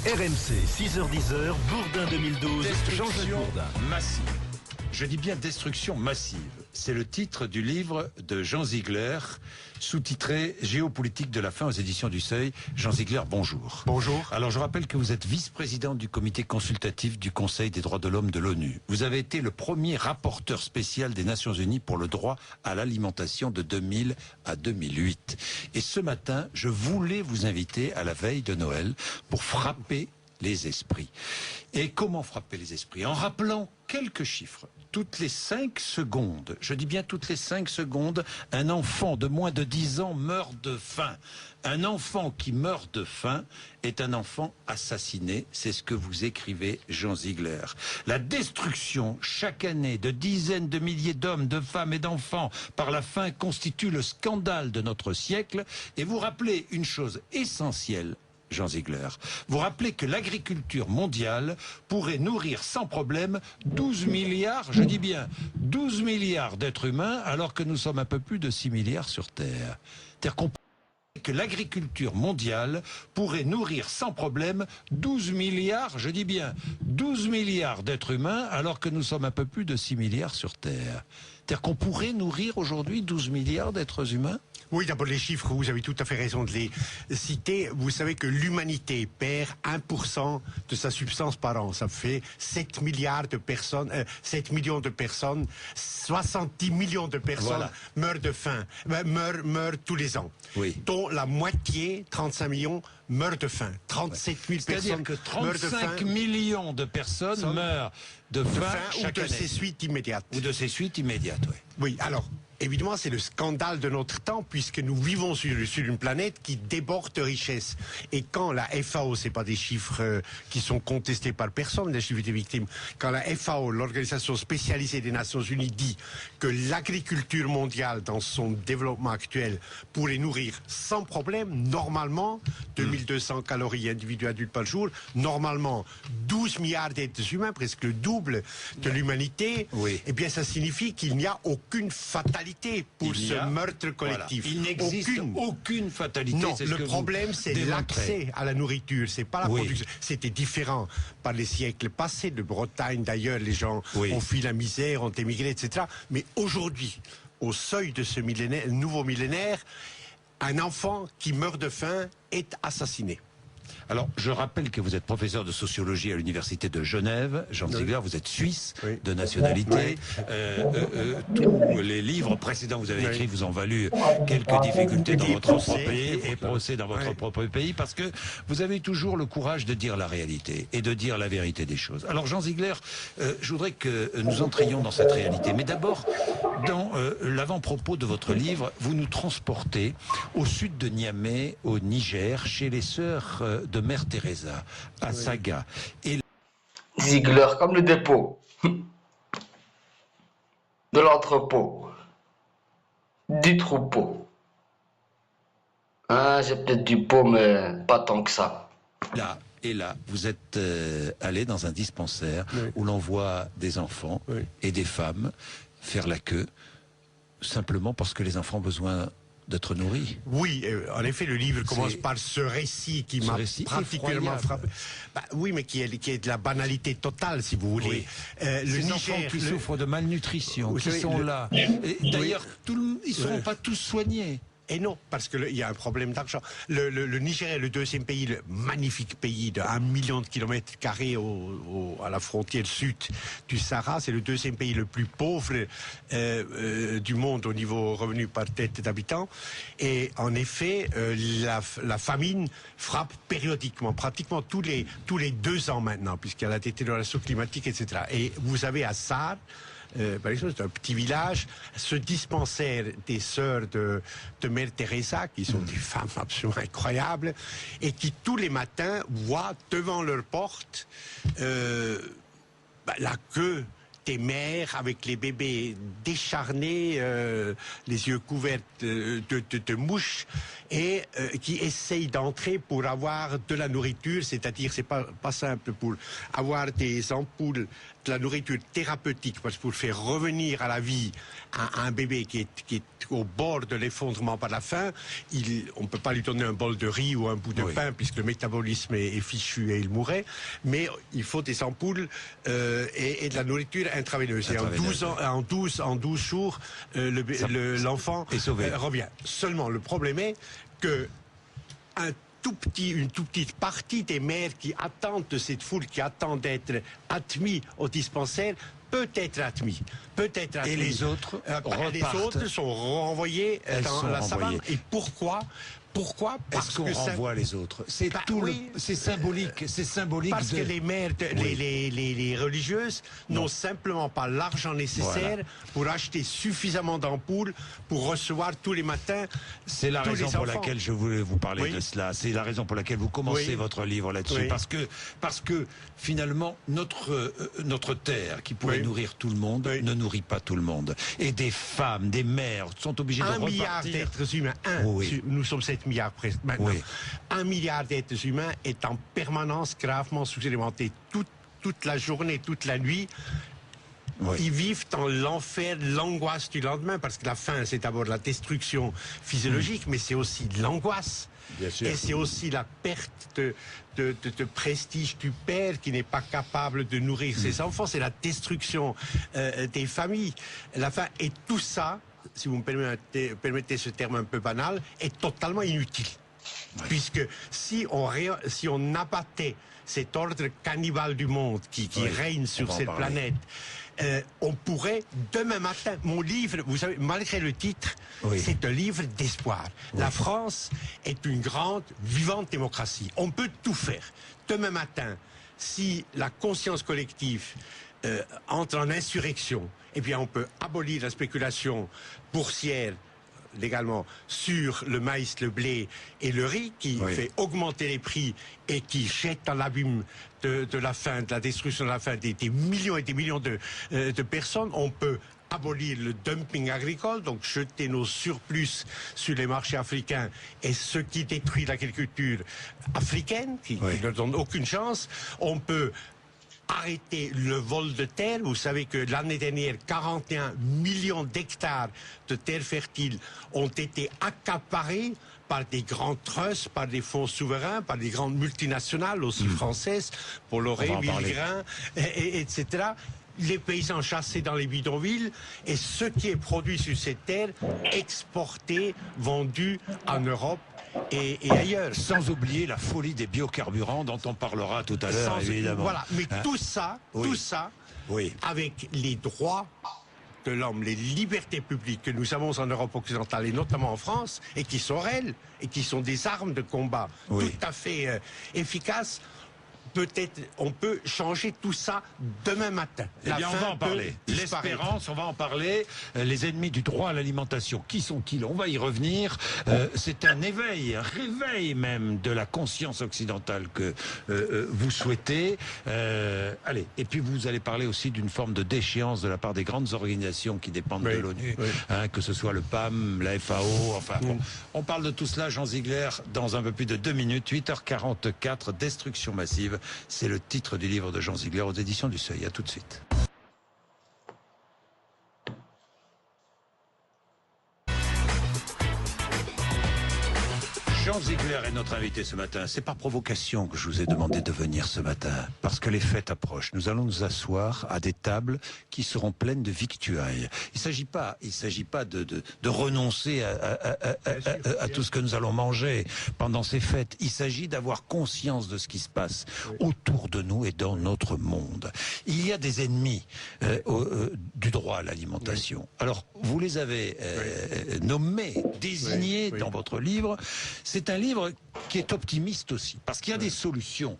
RMC, 6h-10h, Bourdin 2012, Jean-Jacques Bourdin. Massive. Je dis bien destruction massive. C'est le titre du livre de Jean Ziegler, sous-titré Géopolitique de la faim aux éditions du Seuil. Jean Ziegler, bonjour. Bonjour. Alors je rappelle que vous êtes vice-président du comité consultatif du Conseil des droits de l'homme de l'ONU. Vous avez été le premier rapporteur spécial des Nations Unies pour le droit à l'alimentation de 2000 à 2008. Et ce matin, je voulais vous inviter à la veille de Noël pour frapper les esprits. Et comment frapper les esprits? En rappelant quelques chiffres. Toutes les 5 secondes, je dis bien toutes les 5 secondes, un enfant de moins de 10 ans meurt de faim. Un enfant qui meurt de faim est un enfant assassiné. C'est ce que vous écrivez, Jean Ziegler. La destruction chaque année de dizaines de milliers d'hommes, de femmes et d'enfants par la faim constitue le scandale de notre siècle. Et vous rappelez une chose essentielle, Jean Ziegler. Vous rappelez que l'agriculture mondiale pourrait nourrir sans problème 12 milliards, je dis bien 12 milliards d'êtres humains, alors que nous sommes un peu plus de 6 milliards sur Terre. C'est-à-dire qu'on que l'agriculture mondiale pourrait nourrir sans problème 12 milliards, je dis bien 12 milliards d'êtres humains, alors que nous sommes un peu plus de 6 milliards sur Terre. C'est-à-dire qu'on pourrait nourrir aujourd'hui 12 milliards d'êtres humains? Oui, d'abord les chiffres, vous avez tout à fait raison de les citer. Vous savez que l'humanité perd 1% de sa substance par an. Ça fait 7 milliards de personnes, 7 millions de personnes, 70 millions de personnes meurent de faim, meurent tous les ans. Oui. Dont la moitié, 35 millions, meurent de faim. 37 000 personnes C'est-à-dire que meurent de faim. 35 millions de personnes meurent de faim chaque année. Ou de ses suites immédiates. Ou de ses suites immédiates, oui. Oui, alors, évidemment, c'est le scandale de notre temps, puisque nous vivons sur une planète qui déborde de richesses. Et quand la FAO, c'est pas des chiffres qui sont contestés par personne, les chiffres des victimes, quand la FAO, l'organisation spécialisée des Nations Unies, dit que l'agriculture mondiale, dans son développement actuel, pourrait nourrir sans problème, normalement, 2200 calories individuelles adultes par jour, normalement, 12 milliards d'êtres humains, presque le double de l'humanité, eh bien, ça signifie qu'il n'y a aucune fatalité pour ce meurtre collectif. Voilà. Il n'existe aucune fatalité. Non, le problème, c'est l'accès à la nourriture. C'est pas la production. C'était différent par les siècles passés. De Bretagne, d'ailleurs, les gens ont fui la misère, ont émigré, etc. Mais aujourd'hui, au seuil de ce millénaire, nouveau millénaire, un enfant qui meurt de faim est assassiné. Alors, je rappelle que vous êtes professeur de sociologie à l'université de Genève. Jean Ziegler, vous êtes suisse de nationalité. Tous les livres précédents que vous avez écrits vous ont valu quelques difficultés dans votre propre pays et procès dans votre propre pays, parce que vous avez toujours le courage de dire la réalité et de dire la vérité des choses. Alors, Jean Ziegler, je voudrais que nous entrions dans cette réalité. Mais d'abord, dans l'avant-propos de votre livre, vous nous transportez au sud de Niamey, au Niger, chez les sœurs de Mère Teresa, à Saga. Et Ziegler, comme le dépôt de l'entrepôt, du troupeau. Ah, j'ai peut-être du pot, mais pas tant que ça. Là, vous êtes allé dans un dispensaire où l'on voit des enfants et des femmes faire la queue, simplement parce que les enfants ont besoin d'être nourris. Oui, en effet, le livre commence par ce récit qui m'a particulièrement frappé. Bah, oui, mais qui est de la banalité totale, si vous voulez. Ces enfants qui souffrent de malnutrition, qui sont là. D'ailleurs, ils ne seront pas tous soignés. Et non, parce qu'il y a un problème d'argent. Le Niger est le deuxième pays, le magnifique pays de 1 million de kilomètres carrés à la frontière sud du Sahara. C'est le deuxième pays le plus pauvre du monde au niveau revenu par tête d'habitant. Et en effet, la famine frappe périodiquement, pratiquement tous les 2 ans maintenant, puisqu'il y a la détérioration climatique, etc. Et vous avez à Sar, par exemple, c'est un petit village, ce dispensaire des sœurs de Mère Teresa, qui sont des femmes absolument incroyables, et qui tous les matins voient devant leur porte la queue des mères avec les bébés décharnés, les yeux couverts de mouches, et qui essayent d'entrer pour avoir de la nourriture, c'est-à-dire c'est pas simple pour avoir des ampoules, de la nourriture thérapeutique, parce que pour faire revenir à la vie un bébé qui est au bord de l'effondrement par la faim, on ne peut pas lui donner un bol de riz ou un bout de pain puisque le métabolisme est fichu et il mourrait, mais il faut des ampoules et de la nourriture intraveineuse. Et en 12 jours, l'enfant revient. Seulement, le problème est que une toute petite partie des mères qui attendent de cette foule, qui attendent d'être admis au dispensaire, peut être admis. Et les autres les autres sont renvoyés dans la savane. Et pourquoi? Parce Est-ce qu'on renvoie les autres? C'est c'est symbolique. C'est symbolique. Parce que les mères, les religieuses n'ont simplement pas l'argent nécessaire pour acheter suffisamment d'ampoules pour recevoir tous les matins. C'est la raison pour laquelle je voulais vous parler de cela. C'est la raison pour laquelle vous commencez votre livre là-dessus. Parce que finalement notre terre qui pourrait nourrir tout le monde ne nourrit pas tout le monde. Et des femmes, des mères sont obligées de repartir. 1 milliard d'êtres humains. Nous sommes 7 milliards presque maintenant. 1 milliard d'êtres humains est en permanence gravement sous-alimenté toute la journée, toute la nuit. Ils vivent dans l'enfer, l'angoisse du lendemain, parce que la faim, c'est d'abord la destruction physiologique, mais c'est aussi de l'angoisse. Et c'est aussi la perte de prestige du père qui n'est pas capable de nourrir ses enfants. C'est la destruction des familles. La faim, et tout ça, si vous me permettez ce terme un peu banal, est totalement inutile. Puisque si on abattait cet ordre cannibale du monde qui règne sur cette planète, on pourrait, demain matin, mon livre, vous savez, malgré le titre, c'est un livre d'espoir. La France est une grande, vivante démocratie. On peut tout faire. Demain matin, si la conscience collective entre en insurrection, eh bien on peut abolir la spéculation boursière légalement sur le maïs, le blé et le riz qui fait augmenter les prix et qui jette dans l'abîme de la faim, de la destruction de la faim des millions et des millions de personnes. On peut abolir le dumping agricole, donc jeter nos surplus sur les marchés africains, et ce qui détruit l'agriculture africaine, qui ne donne aucune chance. On peut arrêter le vol de terre. Vous savez que l'année dernière, 41 millions d'hectares de terres fertiles ont été accaparés par des grands trusts, par des fonds souverains, par des grandes multinationales, aussi françaises, Bolloré, Milgrain, etc. Les paysans chassés dans les bidonvilles, et ce qui est produit sur ces terres, exporté, vendu en Europe et ailleurs. Sans oublier la folie des biocarburants dont on parlera tout à l'heure, évidemment. Voilà, mais tout ça, avec les droits de l'homme, les libertés publiques que nous avons en Europe occidentale et notamment en France, et qui sont réelles, et qui sont des armes de combat tout à fait efficaces. Peut-être on peut changer tout ça demain matin. Eh bien, on va en parler. L'espérance, on va en parler. Les ennemis du droit à l'alimentation, qui sont-ils? On va y revenir. C'est un éveil, un réveil même de la conscience occidentale que vous souhaitez. Allez, et puis vous allez parler aussi d'une forme de déchéance de la part des grandes organisations qui dépendent de l'ONU, que ce soit le PAM, la FAO, enfin bon. On parle de tout cela, Jean Ziegler, dans un peu plus de 2 minutes, 8h44, Destruction massive. C'est le titre du livre de Jean Ziegler aux éditions du Seuil. À tout de suite. Jean Ziegler est notre invité ce matin. C'est par provocation que je vous ai demandé de venir ce matin, parce que les fêtes approchent. Nous allons nous asseoir à des tables qui seront pleines de victuailles. Il s'agit pas de renoncer à tout ce que nous allons manger pendant ces fêtes. Il s'agit d'avoir conscience de ce qui se passe autour de nous et dans notre monde. Il y a des ennemis du droit à l'alimentation. Alors, vous les avez nommés, désignés dans votre livre. C'est un livre qui est optimiste aussi, parce qu'il y a des solutions.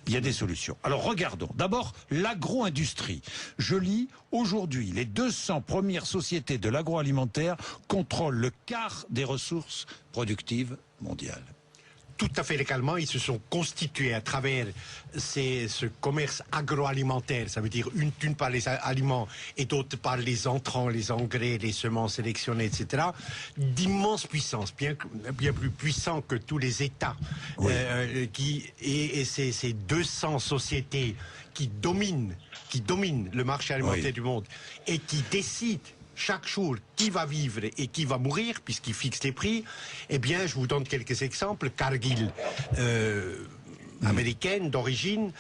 Il y a des solutions. Alors regardons. D'abord, l'agro-industrie. Je lis, aujourd'hui, les 200 premières sociétés de l'agroalimentaire contrôlent le quart des ressources productives mondiales. tout à fait légalement, ils se sont constitués à travers ce commerce agroalimentaire, ça veut dire d'une part les aliments et d'autre part les entrants, les engrais, les semences sélectionnées, etc., d'immenses puissances, bien plus puissants que tous les États, Oui. et ces 200 sociétés qui dominent le marché alimentaire Oui. du monde et qui décident chaque jour qui va vivre et qui va mourir, puisqu'ils fixent les prix. Eh bien, je vous donne quelques exemples. Cargill, américaine d'origine,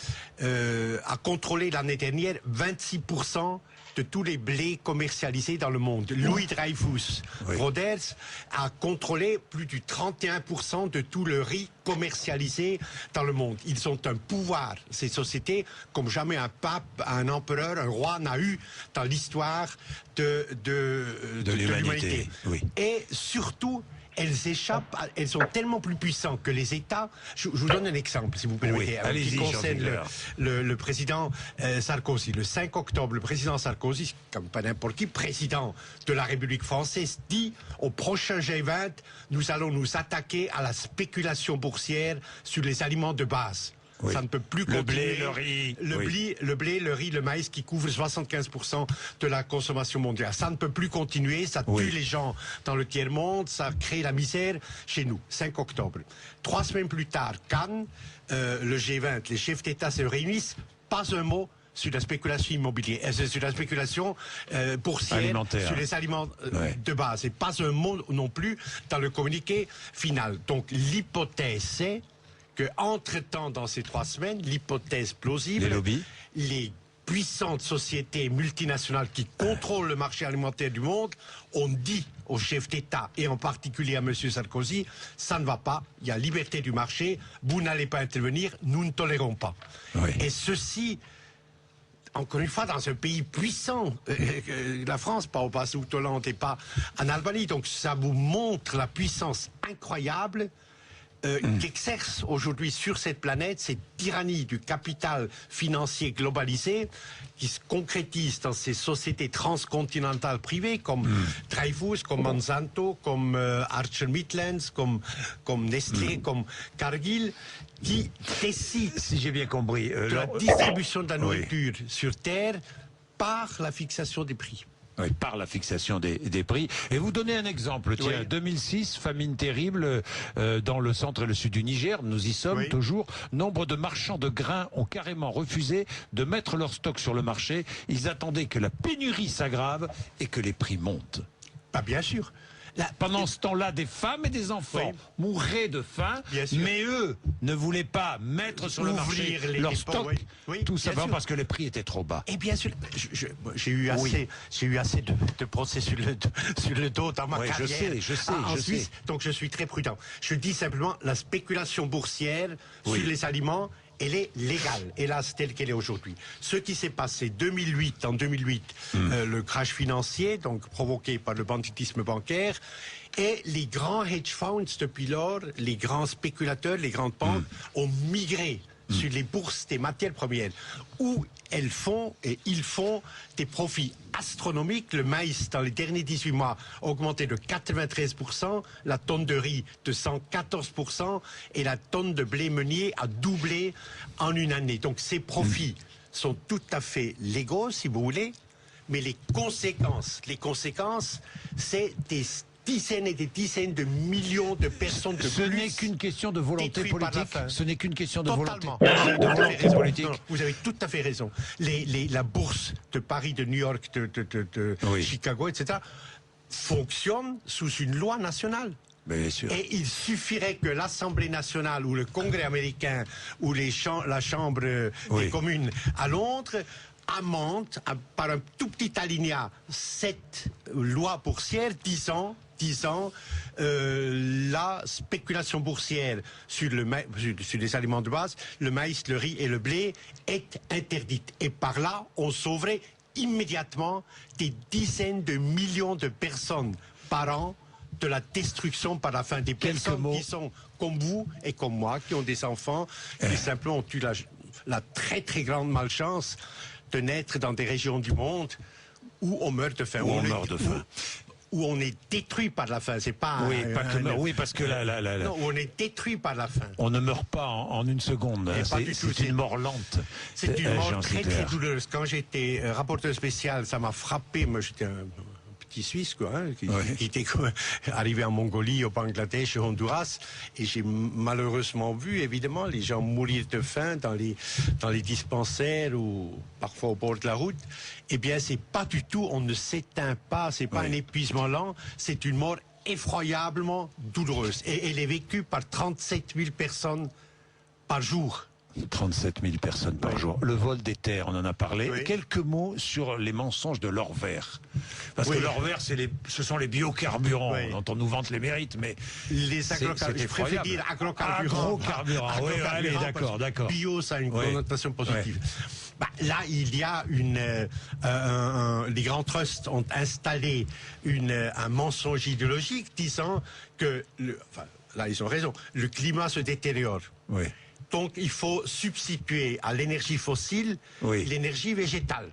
a contrôlé l'année dernière 26% de tous les blés commercialisés dans le monde. Louis Dreyfus Broders a contrôlé plus du 31% de tout le riz commercialisé dans le monde. Ils ont un pouvoir, ces sociétés, comme jamais un pape, un empereur, un roi n'a eu dans l'histoire de l'humanité. Oui. Et surtout, elles sont tellement plus puissantes que les États. Je vous donne un exemple, si vous permettez, allez-y, qui concerne Jean-Ziegler. le président Sarkozy. Le 5 octobre, le président Sarkozy, comme pas n'importe qui, président de la République française, dit au prochain G20, nous allons nous attaquer à la spéculation boursière sur les aliments de base. Oui. Ça ne peut plus Le continuer. blé, le riz. Le blé, le riz, le maïs qui couvrent 75% de la consommation mondiale. Ça ne peut plus continuer, ça tue les gens dans le tiers-monde, ça crée la misère chez nous. 5 octobre. 3 semaines plus tard, Cannes, le G20, les chefs d'État se réunissent, pas un mot sur la spéculation immobilière, sur la spéculation boursière, alimentaire, sur les aliments de base. Et pas un mot non plus dans le communiqué final. Donc l'hypothèse, c'est qu'entre-temps, dans ces 3 semaines, l'hypothèse plausible, les lobbies, les puissantes sociétés multinationales qui contrôlent le marché alimentaire du monde ont dit aux chefs d'État, et en particulier à M. Sarkozy, ça ne va pas, il y a liberté du marché, vous n'allez pas intervenir, nous ne tolérons pas. Oui. Et ceci, encore une fois, dans un pays puissant, la France, pas au Passou Hollande et pas en Albanie, donc ça vous montre la puissance incroyable qu'exerce aujourd'hui sur cette planète cette tyrannie du capital financier globalisé qui se concrétise dans ces sociétés transcontinentales privées comme Dreyfus, comme Monsanto, comme ArcelorMittal, comme Nestlé, comme Cargill, qui décident, si j'ai bien compris, de la distribution de la nourriture sur Terre par la fixation des prix. Oui, par la fixation des prix. Et vous donnez un exemple, tiens, 2006, famine terrible dans le centre et le sud du Niger, nous y sommes toujours. Nombre de marchands de grains ont carrément refusé de mettre leur stock sur le marché. Ils attendaient que la pénurie s'aggrave et que les prix montent. Pas bien sûr. Pendant ce temps-là, des femmes et des enfants mourraient de faim, mais eux ne voulaient pas mettre sur le marché leur stock, tout simplement parce que les prix étaient trop bas. Et bien sûr, j'ai eu assez de procès sur le dos dans ma carrière. Je sais. Suisse, donc je suis très prudent. Je dis simplement, la spéculation boursière sur les aliments, elle est légale, hélas, telle qu'elle est aujourd'hui. Ce qui s'est passé en 2008, le crash financier, donc provoqué par le banditisme bancaire, et les grands hedge funds, depuis lors, les grands spéculateurs, les grandes banques, ont migré sur les bourses des matières premières, où ils font des profits astronomiques. Le maïs, dans les derniers 18 mois, a augmenté de 93%, la tonne de riz de 114%, et la tonne de blé meunier a doublé en une année. Donc ces profits sont tout à fait légaux, si vous voulez, mais les conséquences, c'est des dizaines et des dizaines de millions de personnes de Ce plus. n'est qu'une question de volonté politique. Ce n'est qu'une question de Totalement. volonté politique. Non, vous avez tout à fait raison. La bourse de Paris, de New York, de Chicago, etc., fonctionne sous une loi nationale. Bien sûr. Et il suffirait que l'Assemblée nationale ou le Congrès américain ou la Chambre des communes à Londres amende par un tout petit alinéa cette loi boursière disant la spéculation boursière sur les aliments de base, le maïs, le riz et le blé est interdite. Et par là, on sauverait immédiatement des dizaines de millions de personnes par an de la destruction par la faim, des personnes qui sont comme vous et comme moi, qui ont des enfants, qui simplement ont eu la très très grande malchance de naître dans des régions du monde où on meurt de faim. où on est détruit par la faim. C'est pas. Oui, oui, parce que non, où on est détruit par la faim. on ne meurt pas en une seconde. C'est une mort lente. C'est une mort Jean très Ziegler. très douloureuse. Quand j'étais rapporteur spécial, ça m'a frappé. Moi, j'étais un petit Suisse, quoi, hein, qui était arrivé en Mongolie, au Bangladesh, au Honduras, et j'ai malheureusement vu, évidemment, les gens mourir de faim dans les dispensaires ou parfois au bord de la route. Eh bien, c'est pas du tout, on ne s'éteint pas, c'est pas un épuisement lent, c'est une mort effroyablement douloureuse. Et elle est vécue par 37 000 personnes par jour. 37 000 personnes par jour. Le vol des terres, on en a parlé. Oui. Quelques mots sur les mensonges de l'or vert. Parce que l'or vert, ce sont les biocarburants dont on nous vante les mérites, mais les c'est agrocarburants, je préfère dire agrocarburants. Agrocarburants, oui, allez, d'accord. Bio, ça a une connotation positive. Bah, là, il y a les grands trusts ont installé un mensonge idéologique disant que, là ils ont raison, le climat se détériore. Oui. Donc il faut substituer à l'énergie fossile l'énergie végétale.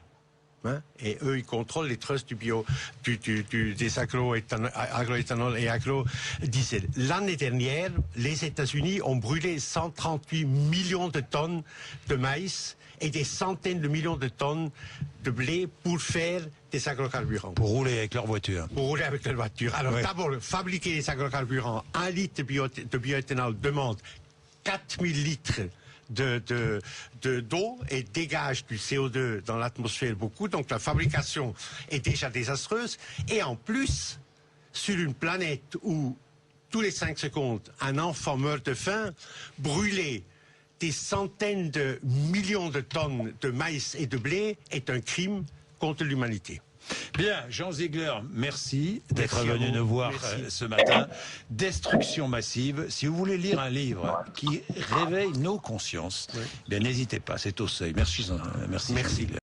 Hein? Et eux, ils contrôlent les trusts des agroéthanol et agrodiesel. L'année dernière, les États-Unis ont brûlé 138 millions de tonnes de maïs et des centaines de millions de tonnes de blé pour faire des agrocarburants. Pour rouler avec leur voiture. Pour rouler avec leur voiture. Alors d'abord, fabriquer des agrocarburants, 1 litre de bioéthanol demande 4000 litres d'eau et dégage du CO2 dans l'atmosphère beaucoup. Donc la fabrication est déjà désastreuse. Et en plus, sur une planète où tous les 5 secondes, un enfant meurt de faim, brûler des centaines de millions de tonnes de maïs et de blé est un crime contre l'humanité. Bien, Jean Ziegler, merci d'être Merci à venu vous. nous voir Merci. ce matin. Destruction massive. Si vous voulez lire un livre qui réveille nos consciences, bien n'hésitez pas, c'est au seuil. Merci, Jean Ziegler.